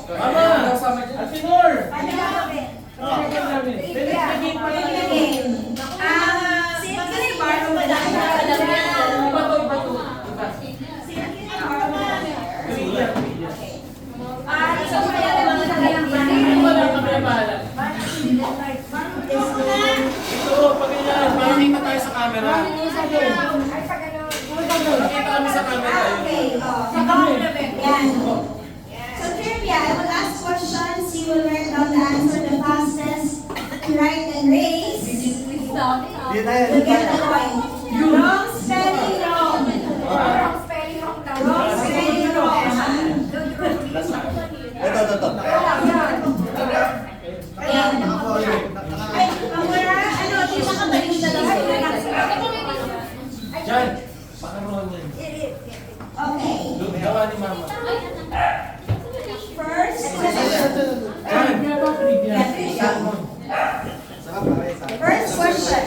Mama! Ate Nor! Ito, pag ganyan, makikita tayo sa camera. Makikita kami sa camera. So trivia, I will ask questions, you will write down the answer the fastest, right and race. You get the point. Wrong spelling wrong. Wrong spelling wrong. Ito. Ay, Amara, ano, di ba ka balik na lang? Diyan! Pakaroon yan. Okay. Gawa ni Mama. First, first question.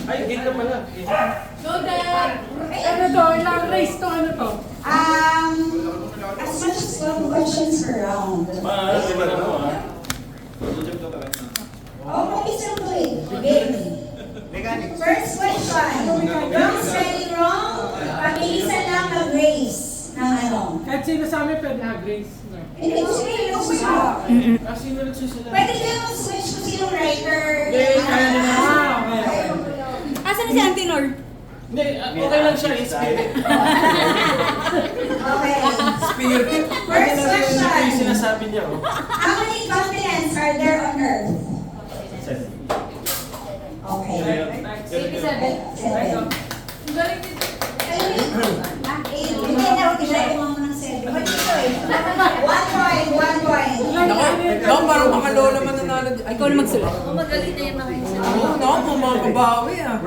Ay, gate ka pala. Ano to? Ilang race to? Ano to? As much as 12 questions per round. Di ba na mo, ha? Oh, isang tuloy. Game. First question. Wrong spelling wrong. Pag-iisa lang mag-race ng ano. Kahit sino sa amin pwede grace. Hindi ko sino yung gusto. Kasi na nagsusulat. Pwede kayo mag-switch kung sino writer. Kaya nila. Okay. Asan na si Auntie Nor? Hindi, okay lang siya, in spirit. Okay. Spirit? First Ito yung question. sinasabi niya, oh. How many continents are there on Earth? Okay. 7. Hindi na ako ginagawa mo ng 7. One point. No, parang mga lola mananalo. Ay, Ikaw na magsulat. Magaling na yung mga isa. oo, no, mga kabawi ah.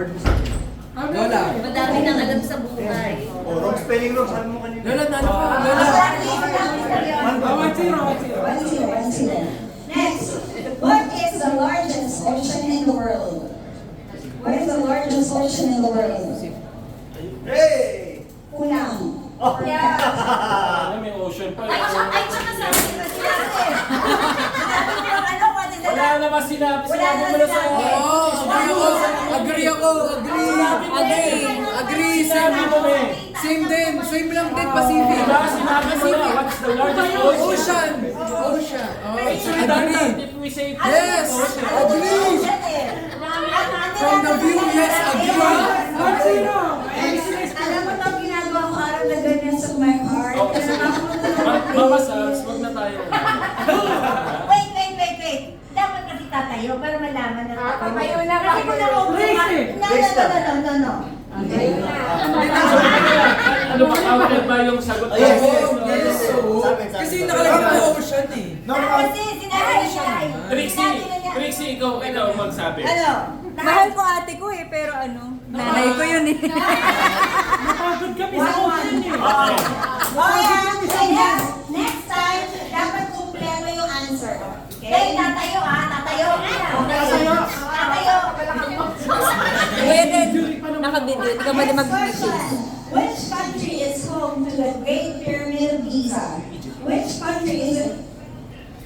Lola. Madami nang alam sa buhay. Wrong spelling wrong, sabi mo kanina. Lola, ano pa? Lola. 1-0. Next, what is the largest ocean in the world? What is the largest ocean in the world? Hey! Unang. Alam, may ocean pa. Ay, tsaka sa akin. Wala naman sinabi mo na sa... Oo, agree ako. Agree. Sinabi mo na eh. Same din. Same lang din, Pacific. Diba, sinabi mo na, what's the largest ocean? Ocean. Oh, It's redundant agree. if we say Yes, ocean. agree. From the view, yes, agree. 1-0. Alam mo ito, ginagawa ko araw na ganyan sa my heart. Oh, kasi, Mama Sals, wag na tayo. Wait. Dapat kasi tatayo para malaman na tatayo na. Kasi kung No. Ano pa, counted ba yung sagot? Yes. Yes, oo. Kasi nakalagay ko ocean eh. Kasi sinabi siya. Trixie, ikaw magsabi. Ano? Mahal ko ate ko eh, pero ano, nanay ko yun eh. Napagod kami sa ocean eh. Okay. Kaya, next time, dapat kumpleto yung answer. Okay? Tatayo. Pwede, nakabidyo, hindi ka pwede Next mag-message. question. Which country is home to the Great Pyramid of Giza? Which country is it?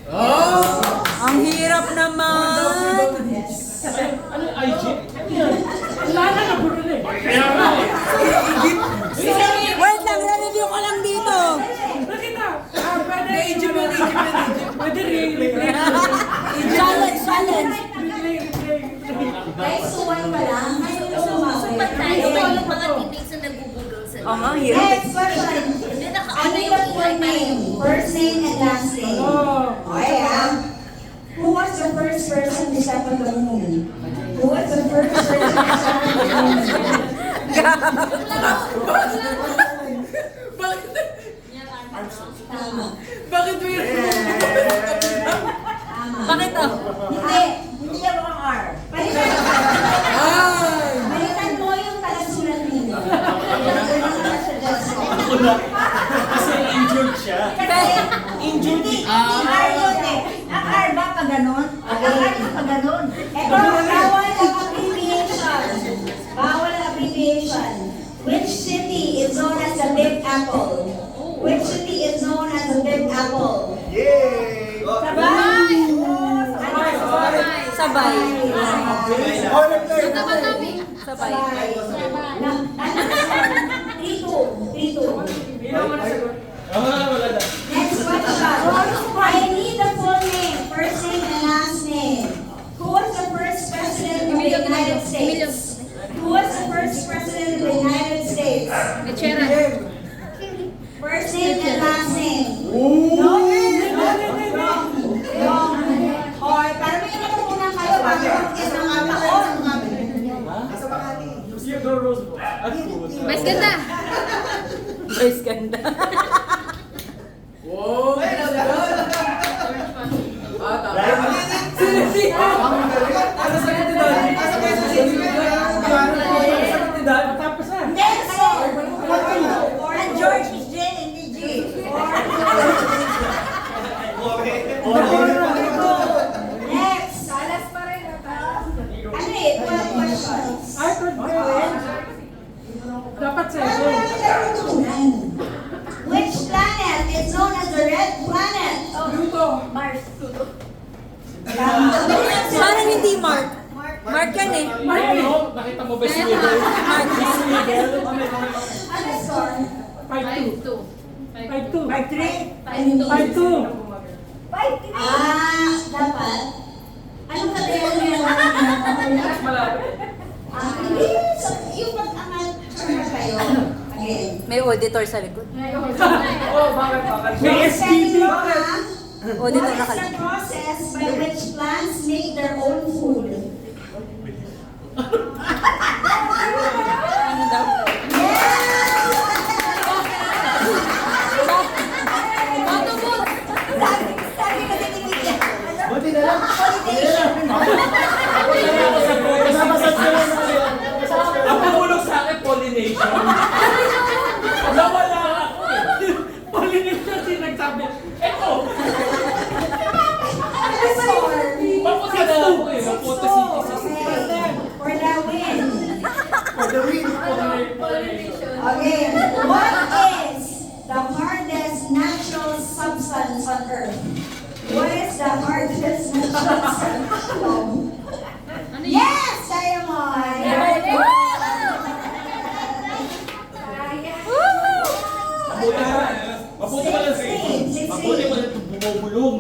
Oh! Ang hirap naman. Ano yung Egypt? Ano yan? Wala na naburo na eh. Kaya nga eh. Wait lang, na-review ko lang dito. Nakita. Pwede. Egypt. Pwede replay. Challenge. Guys, suwan pa lang. Supat tayo. Yung mga teammates na nag-google sa Oo nga, hirap. Next question. Hindi I nakauna need yung a full name. First name and last name. Okay, Who was the first person to step on the moon? Who was the first person to step on the moon? Tama. Bakit may Bakit oh? Hindi ako ang R. Palitan Ay! Palitan mo yung talasulat ninyo. Kasi injured siya. Injured. Ang R yun eh. Ang R ba pag ganon? Ang R yung pag ganon. Ito, bawal ang abbreviation. Bawal ang abbreviation. Which city is known as the Big Apple? Which city is known as the Big Apple? Yay! Sabay. Oh, replay. Sabay. Ano? 3-2. Wala na. Next question. I need the full name, first name and last name. Who was the first president of the United States? Who was the first president of the United States? First name and last name. No? Hoy, para may natutunan kayo bago mag-is ng mga taon. Theodore Roosevelt. At puta. Mas ganda. Boys ganda. Tapos na. Nelson! And George is J and G. Next. Salas pa rin. Ano eh? 12 questions. Ay, dapat sa Which planet is known as the red planet? Pluto. Mars. Parang hindi Mark. Mark yan eh. Ano? Nakita mo ba si Miguel? Mark. Si Miguel? Ano score? 5-2. 5-2. 5-3. 5-2. Dapat. Anong katayan mo yung hindi. So, yung pag-angat kayo. Again. May auditor sa likod. May Next SPB. What Auditor is na the kalito. process by which plants make their own food? Ano daw? Sabi ko din ibigyan. Buti na lang. Ang pumulong sa akin, pollination. Nawala ako eh. Pollination si nagsabi. Eto! Ano score? Mapunta na ako eh. Mapunta si For the win. For the win. Okay. What is the hardest natural substance on Earth? What is the hardest natural substance? Yes, Diamond! Mabuti pa lang si Mabuti pa lang bumubulong.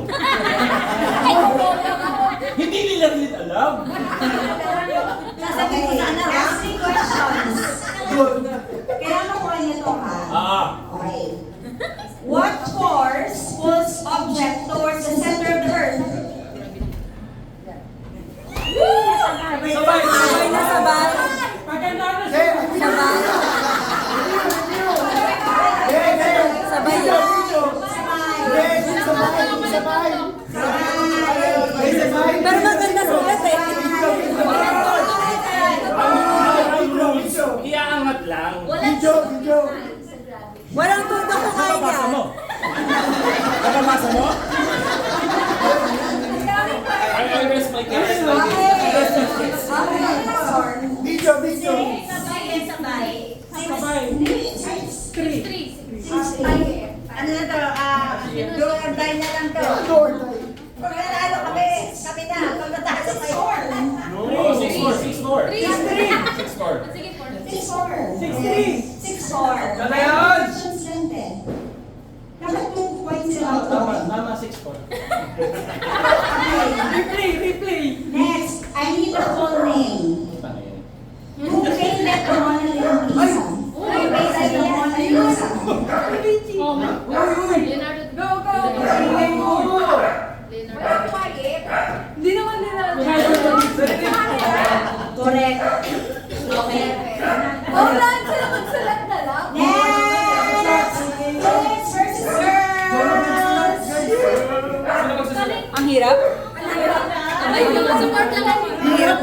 Hindi nila rin alam. Sasabihin ko sana, last 3 questions. Kailangan makuha niyo to, ha? Okay. What force pulls object towards the center of the Earth? Sabay! Sabay na sabay. Maganda na Sabay. Sabay yun. Pero maganda sulat eh. Iaangat lang. Walang tuto ko kaya Nababasa yan. mo? Nababasa mo? I rest my case. Video, video. sabay. 3. Ano na to? Do or die na lang to. Pag nanalo kami na. Pag natalo kayo. No, 6-4. 6-4. 6-4. Ano yun? Questions lang din. Dapat 2 points sila. Tama, 6-4. Replay. Next, I need the full name. Who painted the Mona Lisa? Who painted the Mona Lisa? Hindi naman nila. Correct. Okay. Online sila magsulat na lang. Next! Boys versus girls! Ang hirap. Ay, support lang ako. Ang hirap.